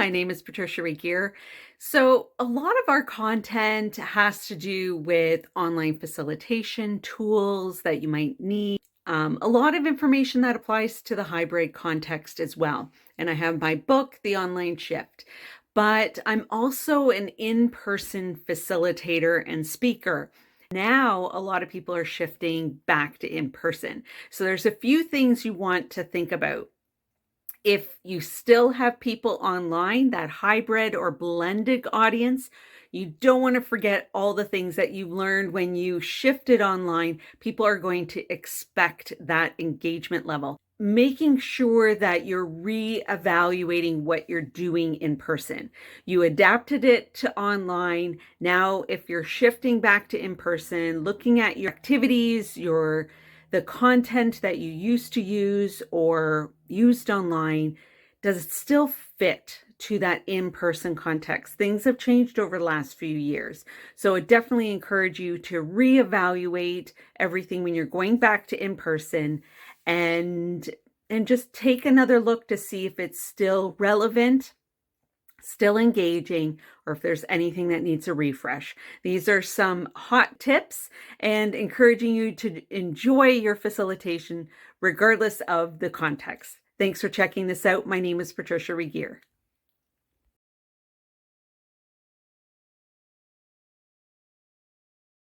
My name is Patricia Regier. So, a lot of our content has to do with online facilitation tools that you might need. A lot of information that applies to the hybrid context as well. And I have my book, The Online Shift. But I'm also an in-person facilitator and speaker. Now, a lot of people are shifting back to in-person. So there's a few things you want to think about. If you still have people online, that hybrid or blended audience, you don't want to forget all the things that you learned when you shifted online. People are going to expect that engagement level. Making sure that you're re-evaluating what you're doing in person. You adapted it to online. Now, if you're shifting back to in person, looking at your activities, the content that you used to use or used online, does it still fit to that in-person context? Things have changed over the last few years. So I definitely encourage you to reevaluate everything when you're going back to in-person and just take another look to see if it's still relevant, still engaging, or if there's anything that needs a refresh. These are some hot tips and encouraging you to enjoy your facilitation regardless of the context. Thanks for checking this out. My name is Patricia Regier.